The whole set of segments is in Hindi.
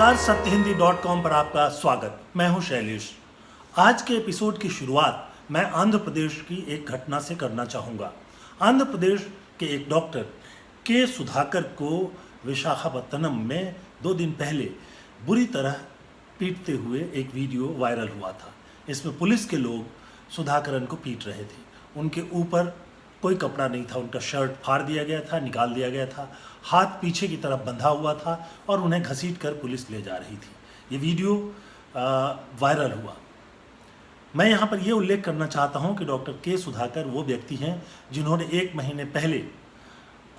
नमस्कार, सत्यहिंदी.com पर आपका स्वागत। मैं हूं शैलेश। आज के एपिसोड की शुरुआत मैं आंध्र प्रदेश की एक घटना से करना चाहूँगा। आंध्र प्रदेश के एक डॉक्टर के सुधाकर को विशाखापत्तनम में 2 दिन पहले बुरी तरह पीटते हुए एक वीडियो वायरल हुआ था। इसमें पुलिस के लोग सुधाकरन को पीट रहे थे। उनके ऊपर कोई कपड़ा नहीं था, उनका शर्ट फाड़ दिया गया था, निकाल दिया गया था, हाथ पीछे की तरफ बंधा हुआ था और उन्हें घसीट कर पुलिस ले जा रही थी। ये वीडियो वायरल हुआ। मैं यहाँ पर ये उल्लेख करना चाहता हूँ कि डॉक्टर के सुधाकर वो व्यक्ति हैं जिन्होंने 1 महीने पहले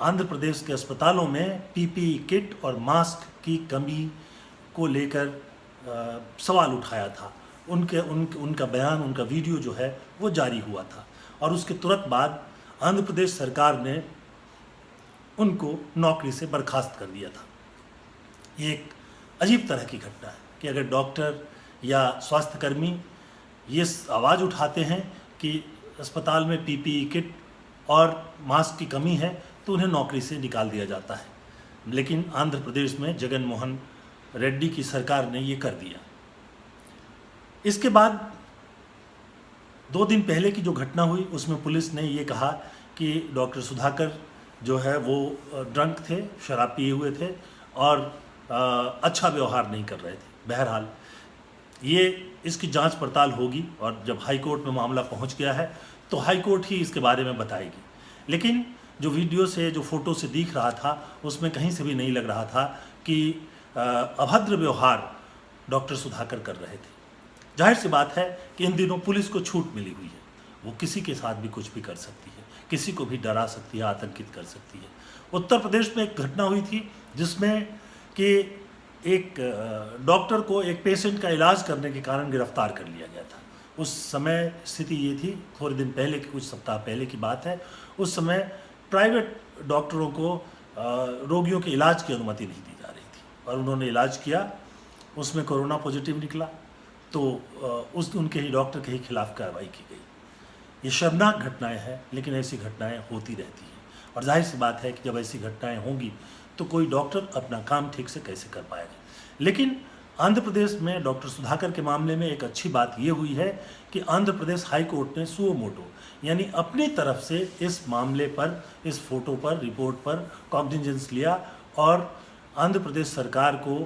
आंध्र प्रदेश के अस्पतालों में पीपीई किट और मास्क की कमी को लेकर सवाल उठाया था। उनका बयान, उनका वीडियो जो है वो जारी हुआ था और उसके तुरंत बाद आंध्र प्रदेश सरकार ने उनको नौकरी से बर्खास्त कर दिया था। ये एक अजीब तरह की घटना है कि अगर डॉक्टर या स्वास्थ्यकर्मी ये आवाज़ उठाते हैं कि अस्पताल में पीपीई किट और मास्क की कमी है तो उन्हें नौकरी से निकाल दिया जाता है। लेकिन आंध्र प्रदेश में जगन मोहन रेड्डी की सरकार ने ये कर दिया। इसके बाद 2 दिन पहले की जो घटना हुई उसमें पुलिस ने ये कहा कि डॉक्टर सुधाकर जो है वो ड्रंक थे, शराब पिए हुए थे और अच्छा व्यवहार नहीं कर रहे थे। बहरहाल ये इसकी जांच पड़ताल होगी और जब हाई कोर्ट में मामला पहुंच गया है तो हाई कोर्ट ही इसके बारे में बताएगी। लेकिन जो वीडियो से, जो फ़ोटो से दिख रहा था उसमें कहीं से भी नहीं लग रहा था कि अभद्र व्यवहार डॉक्टर सुधाकर कर रहे थे। जाहिर सी बात है कि इन दिनों पुलिस को छूट मिली हुई है, वो किसी के साथ भी कुछ भी कर सकती है, किसी को भी डरा सकती है, आतंकित कर सकती है। उत्तर प्रदेश में एक घटना हुई थी जिसमें कि एक डॉक्टर को एक पेशेंट का इलाज करने के कारण गिरफ्तार कर लिया गया था। उस समय स्थिति ये थी, थोड़े दिन पहले की, कुछ सप्ताह पहले की बात है, उस समय प्राइवेट डॉक्टरों को रोगियों के इलाज की अनुमति नहीं दी जा रही थी और उन्होंने इलाज किया, उसमें कोरोना पॉजिटिव निकला तो उनके ही डॉक्टर के ही खिलाफ कार्रवाई की गई। ये शर्मनाक घटनाएं हैं, लेकिन ऐसी घटनाएं होती रहती हैं और जाहिर सी बात है कि जब ऐसी घटनाएं होंगी तो कोई डॉक्टर अपना काम ठीक से कैसे कर पाएगा। लेकिन आंध्र प्रदेश में डॉक्टर सुधाकर के मामले में एक अच्छी बात ये हुई है कि आंध्र प्रदेश हाई कोर्ट ने सुओ मोटो यानी अपनी तरफ से इस मामले पर, इस फोटो पर, रिपोर्ट पर कॉग्निजेंस लिया और आंध्र प्रदेश सरकार को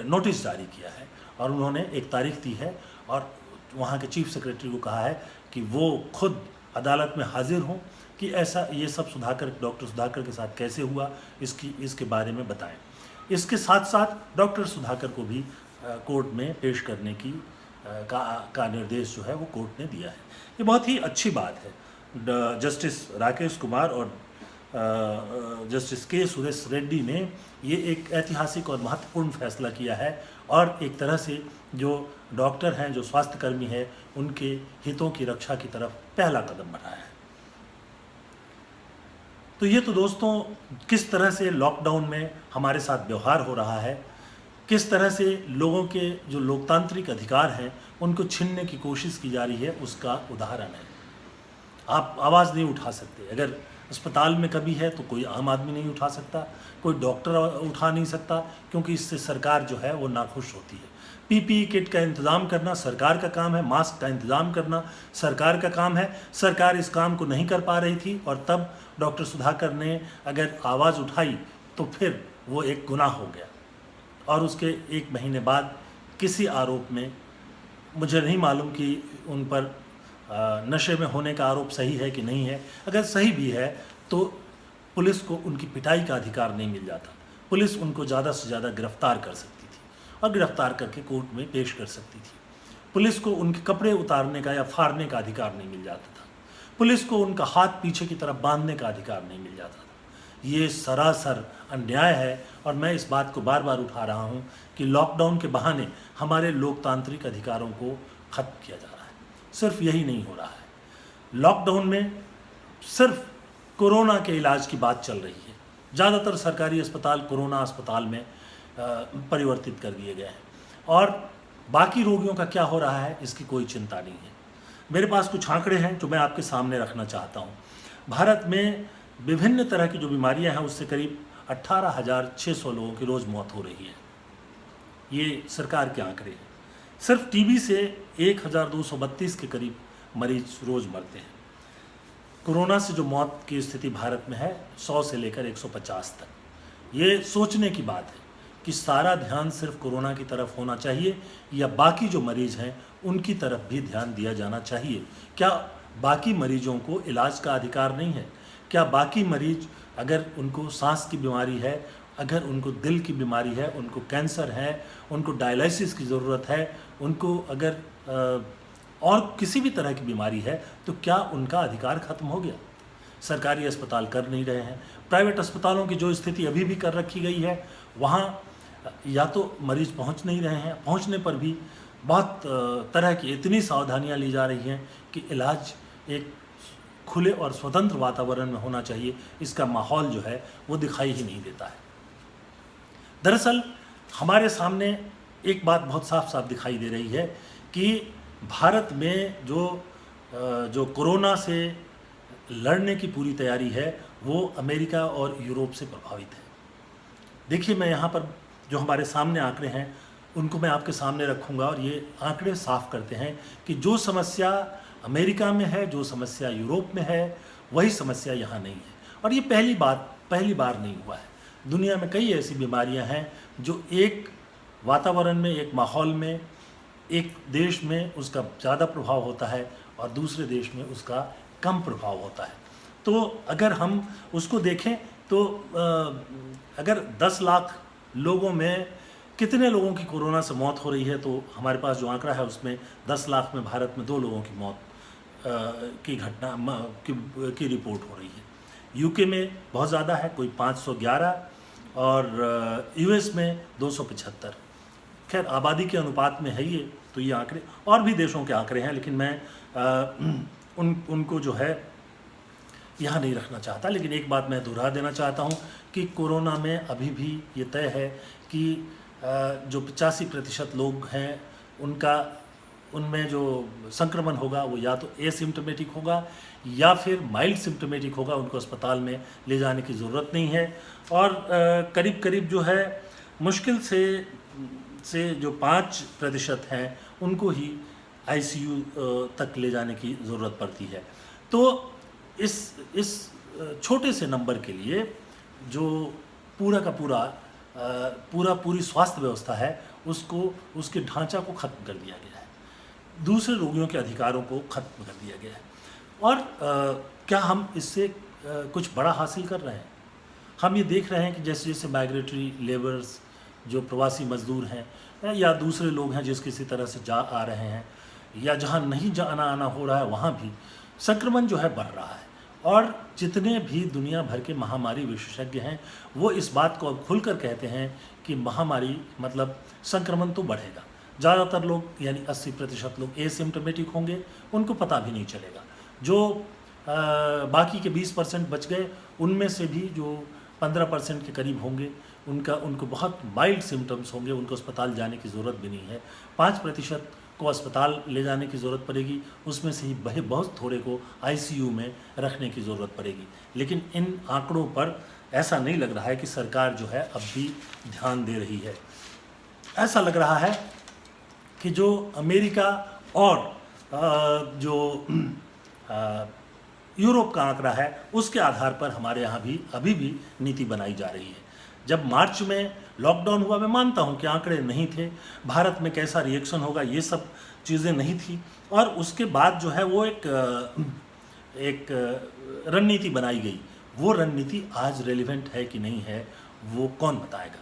नोटिस जारी किया है और उन्होंने एक तारीख दी है और वहाँ के चीफ सेक्रेटरी को कहा है कि वो खुद अदालत में हाजिर हों कि ऐसा ये सब डॉक्टर सुधाकर के साथ कैसे हुआ, इसके बारे में बताएं। इसके साथ साथ डॉक्टर सुधाकर को भी कोर्ट में पेश करने का निर्देश जो है वो कोर्ट ने दिया है। ये बहुत ही अच्छी बात है। जस्टिस राकेश कुमार और जस्टिस के सुरेश रेड्डी ने ये एक ऐतिहासिक और महत्वपूर्ण फैसला किया है और एक तरह से जो डॉक्टर हैं, जो स्वास्थ्यकर्मी हैं, उनके हितों की रक्षा की तरफ पहला कदम बढ़ाया है। तो ये तो दोस्तों किस तरह से लॉकडाउन में हमारे साथ व्यवहार हो रहा है, किस तरह से लोगों के जो लोकतांत्रिक अधिकार हैं उनको छीनने की कोशिश की जा रही है, उसका उदाहरण है। आप आवाज़ नहीं उठा सकते। अगर अस्पताल में कभी है तो कोई आम आदमी नहीं उठा सकता, कोई डॉक्टर उठा नहीं सकता, क्योंकि इससे सरकार जो है वो नाखुश होती है। पीपीई किट का इंतज़ाम करना सरकार का काम है, मास्क का इंतज़ाम करना सरकार का काम है। सरकार इस काम को नहीं कर पा रही थी और तब डॉक्टर सुधाकर ने अगर आवाज़ उठाई तो फिर वो एक गुनाह हो गया और उसके 1 महीने बाद किसी आरोप में, मुझे नहीं मालूम कि उन पर नशे में होने का आरोप सही है कि नहीं है, अगर सही भी है तो पुलिस को उनकी पिटाई का अधिकार नहीं मिल जाता। पुलिस उनको ज़्यादा से ज़्यादा गिरफ्तार कर सकती थी और गिरफ्तार करके कोर्ट में पेश कर सकती थी। पुलिस को उनके कपड़े उतारने का या फाड़ने का अधिकार नहीं मिल जाता था। पुलिस को उनका हाथ पीछे की तरफ बांधने का अधिकार नहीं मिल जाता था। ये सरासर अन्याय है और मैं इस बात को बार बार उठा रहा हूँ कि लॉकडाउन के बहाने हमारे लोकतांत्रिक अधिकारों को खत्म किया जा रहा है। सिर्फ यही नहीं हो रहा है, लॉकडाउन में सिर्फ कोरोना के इलाज की बात चल रही है। ज़्यादातर सरकारी अस्पताल कोरोना अस्पताल में परिवर्तित कर दिए गए हैं और बाकी रोगियों का क्या हो रहा है इसकी कोई चिंता नहीं है। मेरे पास कुछ आंकड़े हैं जो मैं आपके सामने रखना चाहता हूँ। भारत में विभिन्न तरह की जो बीमारियां हैं उससे करीब 18,600 लोगों की रोज़ मौत हो रही है। ये सरकार के आंकड़े हैं। सिर्फ टीबी से 1232 के करीब मरीज रोज़ मरते हैं। कोरोना से जो मौत की स्थिति भारत में है 100 से लेकर 150 तक। ये सोचने की बात है कि सारा ध्यान सिर्फ कोरोना की तरफ होना चाहिए या बाकी जो मरीज हैं उनकी तरफ भी ध्यान दिया जाना चाहिए। क्या बाकी मरीजों को इलाज का अधिकार नहीं है? क्या बाकी मरीज अगर उनको सांस की बीमारी है, अगर उनको दिल की बीमारी है, उनको कैंसर है, उनको डायलिसिस की ज़रूरत है, उनको अगर और किसी भी तरह की बीमारी है, तो क्या उनका अधिकार खत्म हो गया? सरकारी अस्पताल कर नहीं रहे हैं। प्राइवेट अस्पतालों की जो स्थिति अभी भी कर रखी गई है, वहाँ या तो मरीज पहुँच नहीं रहे हैं, पहुँचने पर भी बहुत तरह की इतनी सावधानियाँ ली जा रही हैं कि इलाज एक खुले और स्वतंत्र वातावरण में होना चाहिए, इसका माहौल जो है वो दिखाई ही नहीं देता है। दरअसल हमारे सामने एक बात बहुत साफ साफ दिखाई दे रही है कि भारत में जो कोरोना से लड़ने की पूरी तैयारी है वो अमेरिका और यूरोप से प्रभावित है। देखिए, मैं यहाँ पर जो हमारे सामने आंकड़े हैं उनको मैं आपके सामने रखूँगा और ये आंकड़े साफ करते हैं कि जो समस्या अमेरिका में है, जो समस्या यूरोप में है, वही समस्या यहाँ नहीं है। और ये पहली बार नहीं हुआ है। दुनिया में कई ऐसी बीमारियाँ हैं जो एक वातावरण में, एक माहौल में, एक देश में उसका ज़्यादा प्रभाव होता है और दूसरे देश में उसका कम प्रभाव होता है। तो अगर हम उसको देखें तो अगर 10 लाख लोगों में कितने लोगों की कोरोना से मौत हो रही है, तो हमारे पास जो आंकड़ा है उसमें 10 लाख में भारत में 2 लोगों की मौत की घटना की रिपोर्ट हो रही है। यूके में बहुत ज़्यादा है, कोई 511 और यूएस में 275। खैर, आबादी के अनुपात में है ये, तो ये आंकड़े और भी देशों के आंकड़े हैं, लेकिन मैं उनको जो है यहाँ नहीं रखना चाहता। लेकिन एक बात मैं दोहरा देना चाहता हूँ कि कोरोना में अभी भी ये तय है कि जो 85% लोग हैं उनमें जो संक्रमण होगा वो या तो एसिम्टोमेटिक होगा या फिर माइल्ड सिम्टोमेटिक होगा। उनको अस्पताल में ले जाने की ज़रूरत नहीं है। और करीब करीब जो है मुश्किल से जो 5% हैं उनको ही आईसीयू तक ले जाने की ज़रूरत पड़ती है। तो इस छोटे से नंबर के लिए जो पूरी स्वास्थ्य व्यवस्था है उसको, उसके ढांचा को ख़त्म कर दिया गया है, दूसरे रोगियों के अधिकारों को ख़त्म कर दिया गया है। और क्या हम इससे कुछ बड़ा हासिल कर रहे हैं? हम ये देख रहे हैं कि जैसे जैसे माइग्रेटरी लेबर्स, जो प्रवासी मजदूर हैं या दूसरे लोग हैं जिस किसी तरह से जा आ रहे हैं, या जहाँ नहीं जाना आना हो रहा है वहाँ भी संक्रमण जो है बढ़ रहा है। और जितने भी दुनिया भर के महामारी विशेषज्ञ हैं वो इस बात को अब खुलकर कहते हैं कि महामारी मतलब संक्रमण तो बढ़ेगा। ज़्यादातर लोग यानी 80% लोग एसिम्टोमेटिक होंगे, उनको पता भी नहीं चलेगा। जो बाकी के 20% बच गए उनमें से भी जो 15% के करीब होंगे उनको बहुत माइल्ड सिम्टम्स होंगे, उनको अस्पताल जाने की ज़रूरत भी नहीं है। 5% को अस्पताल ले जाने की ज़रूरत पड़ेगी, उसमें से ही बहुत थोड़े को आईसीयू में रखने की ज़रूरत पड़ेगी। लेकिन इन आंकड़ों पर ऐसा नहीं लग रहा है कि सरकार जो है अब भी ध्यान दे रही है। ऐसा लग रहा है कि जो अमेरिका और जो यूरोप का आंकड़ा है उसके आधार पर हमारे यहाँ भी अभी भी नीति बनाई जा रही है। जब मार्च में लॉकडाउन हुआ, मैं मानता हूँ कि आंकड़े नहीं थे, भारत में कैसा रिएक्शन होगा ये सब चीज़ें नहीं थी, और उसके बाद जो है वो एक रणनीति बनाई गई। वो रणनीति आज रेलिवेंट है कि नहीं है वो कौन बताएगा।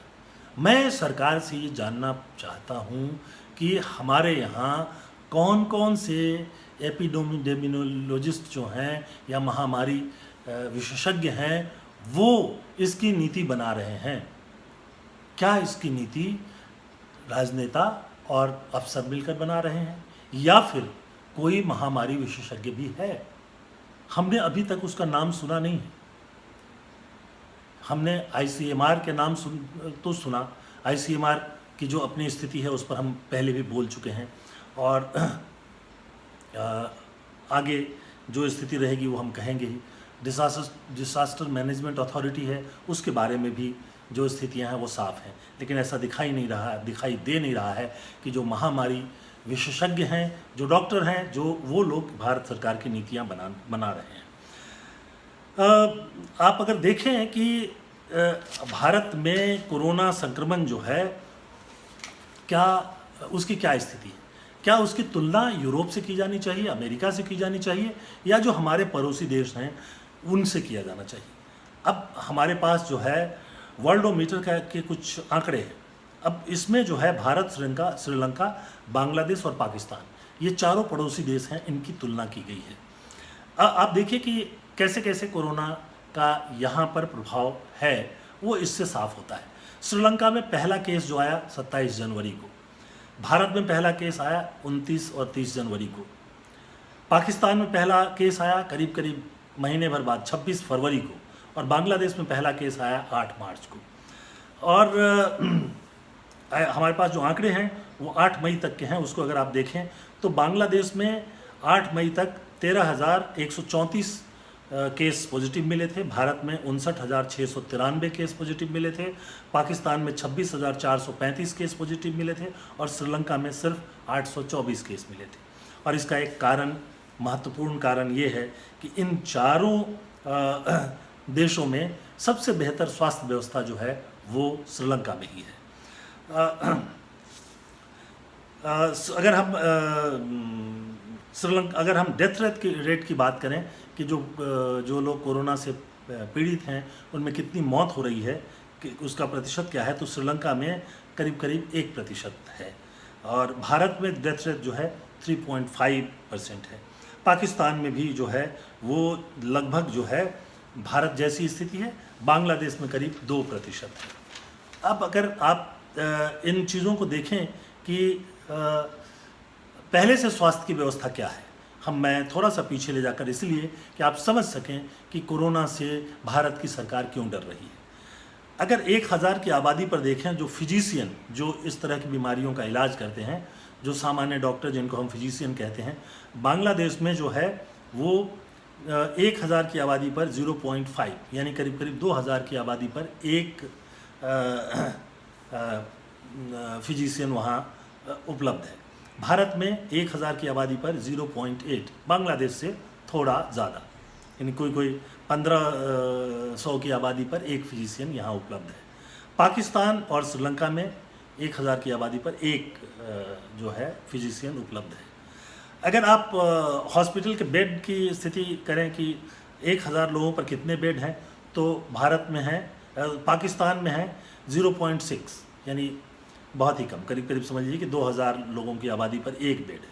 मैं सरकार से ये जानना चाहता हूँ कि हमारे यहाँ कौन कौन से एपिडेमियोलॉजिस्ट जो हैं या महामारी विशेषज्ञ हैं वो इसकी नीति बना रहे हैं। क्या इसकी नीति राजनेता और अफसर मिलकर बना रहे हैं या फिर कोई महामारी विशेषज्ञ भी है? हमने अभी तक उसका नाम सुना नहीं है। हमने आईसीएमआर के नाम तो सुना, आईसीएमआर की जो अपनी स्थिति है उस पर हम पहले भी बोल चुके हैं, और आगे जो स्थिति रहेगी वो हम कहेंगे ही। डिसास्टर मैनेजमेंट अथॉरिटी है, उसके बारे में भी जो स्थितियां हैं वो साफ हैं, लेकिन ऐसा दिखाई दे नहीं रहा है कि जो महामारी विशेषज्ञ हैं, जो डॉक्टर हैं, जो वो लोग भारत सरकार की नीतियां बना रहे हैं। आप अगर देखें कि भारत में कोरोना संक्रमण जो है, क्या उसकी क्या स्थिति है, क्या उसकी तुलना यूरोप से की जानी चाहिए, अमेरिका से की जानी चाहिए, या जो हमारे पड़ोसी देश हैं उनसे किया जाना चाहिए। अब हमारे पास जो है वर्ल्डोमीटर के कुछ आंकड़े हैं। अब इसमें जो है भारत, श्रीलंका, बांग्लादेश और पाकिस्तान, ये चारों पड़ोसी देश हैं, इनकी तुलना की गई है। आप देखिए कि कैसे कैसे कोरोना का यहाँ पर प्रभाव है, वो इससे साफ होता है। श्रीलंका में पहला केस जो आया 27 जनवरी को, भारत में पहला केस आया 29 और 30 जनवरी को, पाकिस्तान में पहला केस आया करीब करीब महीने भर बाद 26 फरवरी को, और बांग्लादेश में पहला केस आया 8 मार्च को। और हमारे पास जो आंकड़े हैं वो 8 मई तक के हैं। उसको अगर आप देखें तो बांग्लादेश में 8 मई तक 13,134 केस पॉजिटिव मिले थे, भारत में 59,693 केस पॉजिटिव मिले थे, पाकिस्तान में 26,435 केस पॉजिटिव मिले थे, और श्रीलंका में सिर्फ 824 केस मिले थे। और इसका एक कारण, महत्वपूर्ण कारण ये है कि इन चारों देशों में सबसे बेहतर स्वास्थ्य व्यवस्था जो है वो श्रीलंका में ही है। अगर हम डेथ रेट की बात करें कि जो लोग कोरोना से पीड़ित हैं उनमें कितनी मौत हो रही है, कि उसका प्रतिशत क्या है, तो श्रीलंका में करीब करीब 1% है, और भारत में डेथ रेट जो है 3.5% है। पाकिस्तान में भी जो है वो लगभग जो है भारत जैसी स्थिति है, बांग्लादेश में करीब 2% है। अब अगर आप इन चीज़ों को देखें कि पहले से स्वास्थ्य की व्यवस्था क्या है, मैं थोड़ा सा पीछे ले जाकर, इसलिए कि आप समझ सकें कि कोरोना से भारत की सरकार क्यों डर रही है। अगर 1000 की आबादी पर देखें, जो फिजिशियन, जो इस तरह की बीमारियों का इलाज करते हैं, जो सामान्य डॉक्टर जिनको हम फिजिशियन कहते हैं, बांग्लादेश में जो है वो 1000 की आबादी पर 0.5 यानी करीब करीब 2000 की आबादी पर एक फिजिशियन वहाँ उपलब्ध है। भारत में 1000 की आबादी पर 0.8, बांग्लादेश से थोड़ा ज़्यादा, यानी कोई 1500 की आबादी पर एक फिजिशियन यहाँ उपलब्ध है। पाकिस्तान और श्रीलंका में 1000 की आबादी पर एक जो है फिजिशियन उपलब्ध है। अगर आप हॉस्पिटल के बेड की स्थिति करें कि 1000 लोगों पर कितने बेड हैं, तो भारत में है, पाकिस्तान में है 0.6, यानी बहुत ही कम, करीब करीब समझिए कि 2000 लोगों की आबादी पर एक बेड है।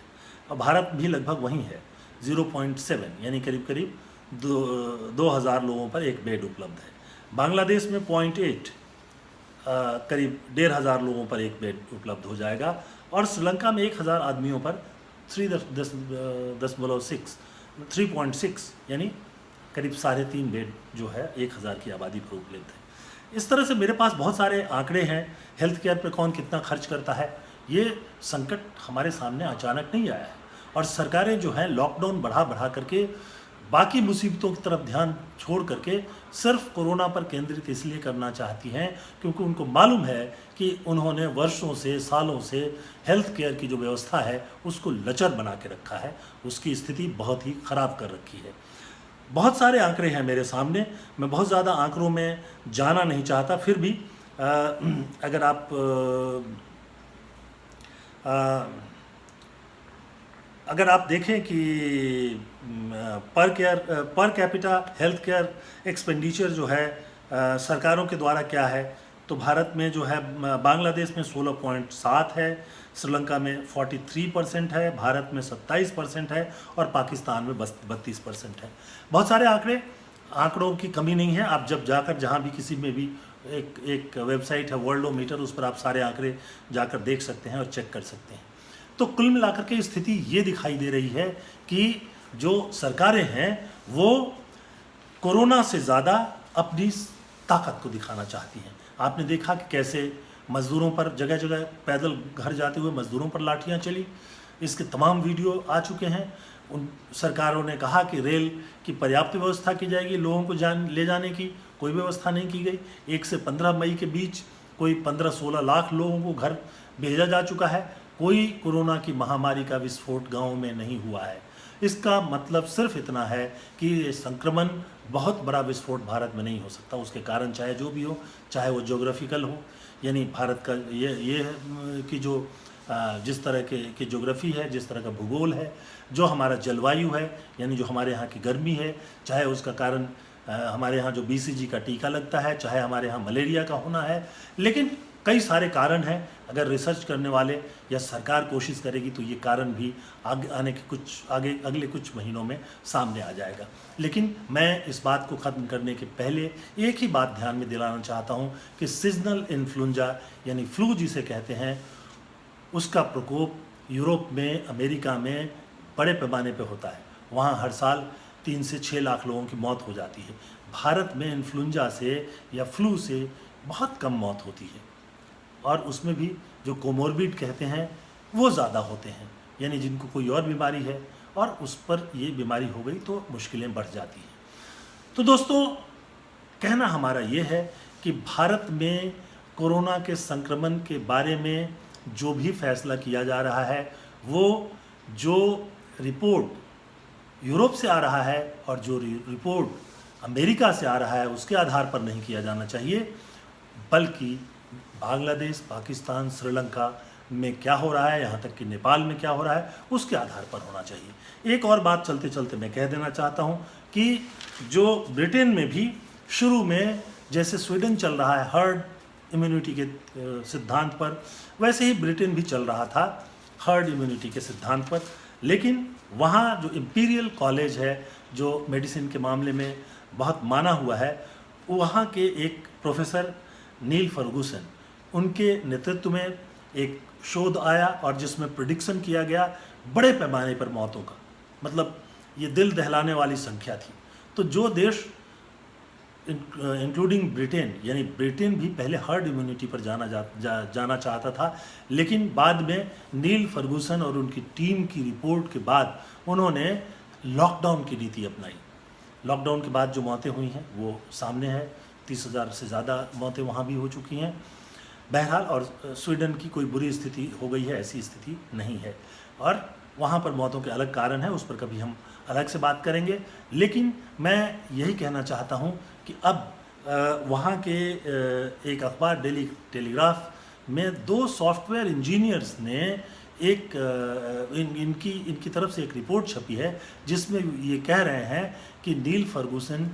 और भारत भी लगभग वहीं है, 0.7 यानी करीब करीब 2000 लोगों पर एक बेड उपलब्ध है। बांग्लादेश में 0.8 करीब 1500 लोगों पर एक बेड उपलब्ध हो जाएगा, और श्रीलंका में 1000 आदमियों पर 3.6 यानी करीब 3.5 बेड जो है 1000 की आबादी पर उपलब्ध है। इस तरह से मेरे पास बहुत सारे आंकड़े हैं, हेल्थ केयर पर कौन कितना खर्च करता है। ये संकट हमारे सामने अचानक नहीं आया है, और सरकारें जो हैं लॉकडाउन बढ़ा करके बाकी मुसीबतों की तरफ ध्यान छोड़ करके सिर्फ कोरोना पर केंद्रित इसलिए करना चाहती हैं क्योंकि उनको मालूम है कि उन्होंने वर्षों से, सालों से हेल्थ केयर की जो व्यवस्था है उसको लचर बना के रखा है, उसकी स्थिति बहुत ही ख़राब कर रखी है। बहुत सारे आंकड़े हैं मेरे सामने, मैं बहुत ज़्यादा आंकड़ों में जाना नहीं चाहता, फिर भी अगर आप अगर आप देखें कि per capita health care expenditure जो है सरकारों के द्वारा क्या है, तो भारत में जो है बांग्लादेश में 16.7 है, श्रीलंका में 43% है, भारत में 27% है, और पाकिस्तान में बस 32% है। बहुत सारे आंकड़ों की कमी नहीं है। आप जब जाकर जहाँ भी किसी में भी एक वेबसाइट है वर्ल्डोमीटर, उस पर आप सारे आंकड़े जाकर देख सकते हैं और चेक कर सकते हैं। तो कुल मिलाकर के स्थिति ये दिखाई दे रही है कि जो सरकारें हैं वो कोरोना से ज़्यादा अपनी ताकत को दिखाना चाहती हैं। आपने देखा कि कैसे मज़दूरों पर जगह जगह पैदल घर जाते हुए मज़दूरों पर लाठियां चली, इसके तमाम वीडियो आ चुके हैं। उन सरकारों ने कहा कि रेल की पर्याप्त व्यवस्था की जाएगी लोगों को ले जाने की, कोई व्यवस्था नहीं की गई। 1 से 15 मई के बीच कोई 15-16 लाख लोगों को घर भेजा जा चुका है। कोई कोरोना की महामारी का विस्फोट गाँव में नहीं हुआ है। इसका मतलब सिर्फ इतना है कि ये संक्रमण बहुत बड़ा विस्फोट भारत में नहीं हो सकता। उसके कारण चाहे जो भी हो, चाहे वो ज्योग्राफिकल हो, यानी भारत का ये कि जो जिस तरह की ज्योग्राफी है, जिस तरह का भूगोल है, जो हमारा जलवायु है, यानी जो हमारे यहाँ की गर्मी है, चाहे उसका कारण हमारे यहाँ जो BCG का टीका लगता है, चाहे हमारे यहाँ मलेरिया का होना है, लेकिन कई सारे कारण हैं। अगर रिसर्च करने वाले या सरकार कोशिश करेगी तो ये कारण भी आगे आने के अगले कुछ महीनों में सामने आ जाएगा। लेकिन मैं इस बात को ख़त्म करने के पहले एक ही बात ध्यान में दिलाना चाहता हूँ कि सीजनल इन्फ्लुएंजा यानी फ्लू जिसे कहते हैं, उसका प्रकोप यूरोप में, अमेरिका में बड़े पैमाने पर होता है। वहाँ हर साल 3 से 6 लाख लोगों की मौत हो जाती है। भारत में इन्फ्लुएंजा से या फ्लू से बहुत कम मौत होती है, और उसमें भी जो कोमोर्बिड कहते हैं वो ज़्यादा होते हैं, यानी जिनको कोई और बीमारी है और उस पर ये बीमारी हो गई तो मुश्किलें बढ़ जाती हैं। तो दोस्तों, कहना हमारा ये है कि भारत में कोरोना के संक्रमण के बारे में जो भी फैसला किया जा रहा है, वो जो रिपोर्ट यूरोप से आ रहा है और जो रिपोर्ट अमेरिका से आ रहा है, उसके आधार पर नहीं किया जाना चाहिए, बल्कि बांग्लादेश, पाकिस्तान, श्रीलंका में क्या हो रहा है, यहाँ तक कि नेपाल में क्या हो रहा है, उसके आधार पर होना चाहिए। एक और बात चलते चलते मैं कह देना चाहता हूँ कि जो ब्रिटेन में भी शुरू में जैसे स्वीडन चल रहा है हर्ड इम्यूनिटी के सिद्धांत पर, वैसे ही ब्रिटेन भी चल रहा था हर्ड इम्यूनिटी के सिद्धांत पर। लेकिन वहाँ जो इम्पीरियल कॉलेज है, जो मेडिसिन के मामले में बहुत माना हुआ है, वहाँ के एक प्रोफेसर नील फर्गूसन, उनके नेतृत्व में एक शोध आया और जिसमें प्रेडिक्शन किया गया बड़े पैमाने पर मौतों का, मतलब ये दिल दहलाने वाली संख्या थी। तो जो देश इंक्लूडिंग ब्रिटेन, यानी ब्रिटेन भी पहले हर्ड इम्यूनिटी पर जाना चाहता था, लेकिन बाद में नील फर्गूसन और उनकी टीम की रिपोर्ट के बाद उन्होंने लॉकडाउन की नीति अपनाई। लॉकडाउन के बाद जो मौतें हुई हैं वो सामने है, 30,000 से ज़्यादा मौतें वहाँ भी हो चुकी हैं। बहरहाल, और स्वीडन की कोई बुरी स्थिति हो गई है ऐसी स्थिति नहीं है, और वहाँ पर मौतों के अलग कारण हैं, उस पर कभी हम अलग से बात करेंगे। लेकिन मैं यही कहना चाहता हूँ कि अब वहाँ के एक अखबार डेली टेलीग्राफ में 2 सॉफ्टवेयर इंजीनियर्स ने एक इनकी तरफ से एक रिपोर्ट छपी है, जिसमें ये कह रहे हैं कि नील फर्गूसन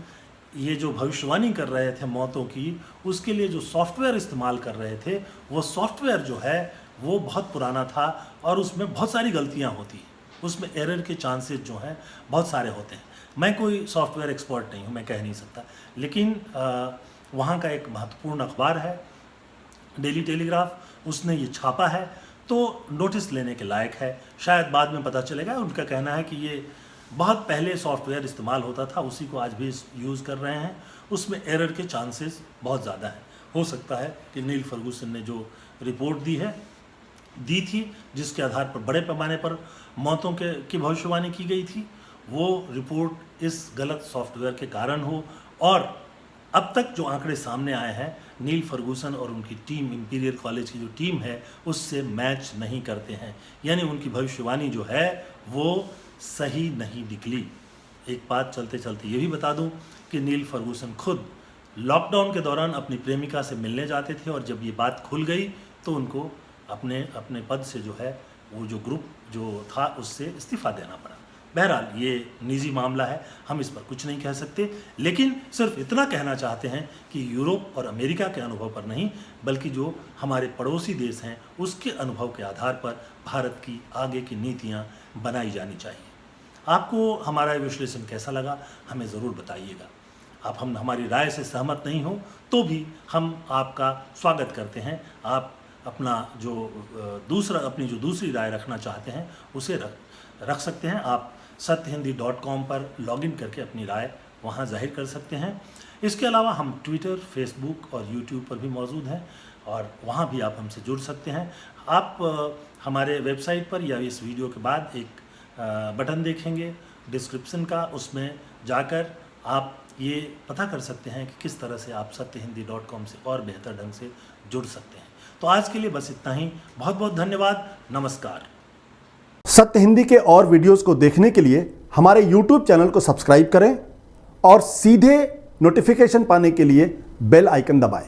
ये जो भविष्यवाणी कर रहे थे मौतों की, उसके लिए जो सॉफ्टवेयर इस्तेमाल कर रहे थे, वो सॉफ्टवेयर जो है वो बहुत पुराना था और उसमें बहुत सारी गलतियां होती हैं, उसमें एरर के चांसेस जो हैं बहुत सारे होते हैं। मैं कोई सॉफ्टवेयर एक्सपर्ट नहीं हूँ, मैं कह नहीं सकता, लेकिन वहाँ का एक महत्वपूर्ण अखबार है डेली टेलीग्राफ, उसने ये छापा है, तो नोटिस लेने के लायक है। शायद बाद में पता चलेगा। उनका कहना है कि ये बहुत पहले सॉफ्टवेयर इस्तेमाल होता था, उसी को आज भी यूज़ कर रहे हैं, उसमें एरर के चांसेस बहुत ज़्यादा हैं। हो सकता है कि नील फर्गूसन ने जो रिपोर्ट दी थी, जिसके आधार पर बड़े पैमाने पर मौतों की भविष्यवाणी की गई थी, वो रिपोर्ट इस गलत सॉफ्टवेयर के कारण हो, और अब तक जो आंकड़े सामने आए हैं, नील फर्गूसन और उनकी टीम, इंपीरियल कॉलेज की जो टीम है, उससे मैच नहीं करते हैं, यानी उनकी भविष्यवाणी जो है वो सही नहीं निकली। एक बात चलते चलते ये भी बता दूं कि नील फर्गूसन खुद लॉकडाउन के दौरान अपनी प्रेमिका से मिलने जाते थे, और जब ये बात खुल गई तो उनको अपने पद से जो है, वो जो ग्रुप जो था उससे इस्तीफ़ा देना पड़ा। बहरहाल, ये निजी मामला है, हम इस पर कुछ नहीं कह सकते, लेकिन सिर्फ इतना कहना चाहते हैं कि यूरोप और अमेरिका के अनुभव पर नहीं, बल्कि जो हमारे पड़ोसी देश हैं उसके अनुभव के आधार पर भारत की आगे की नीतियाँ बनाई जानी चाहिए। आपको हमारा विश्लेषण कैसा लगा, हमें ज़रूर बताइएगा। आप हमारी राय से सहमत नहीं हो तो भी हम आपका स्वागत करते हैं। आप अपनी जो दूसरी राय रखना चाहते हैं उसे रख सकते हैं। आप satyhindi.com पर लॉगिन करके अपनी राय वहां जाहिर कर सकते हैं। इसके अलावा हम ट्विटर, फेसबुक और यूट्यूब पर भी मौजूद हैं, और वहां भी आप हमसे जुड़ सकते हैं। आप हमारे वेबसाइट पर या इस वीडियो के बाद एक बटन देखेंगे डिस्क्रिप्शन का, उसमें जाकर आप ये पता कर सकते हैं कि किस तरह से आप सत्यहिंदी.com से और बेहतर ढंग से जुड़ सकते हैं। तो आज के लिए बस इतना ही। बहुत बहुत धन्यवाद। नमस्कार। सत्य हिंदी के और वीडियोस को देखने के लिए हमारे YouTube चैनल को सब्सक्राइब करें और सीधे नोटिफिकेशन पाने के लिए बेल आइकन दबाएं।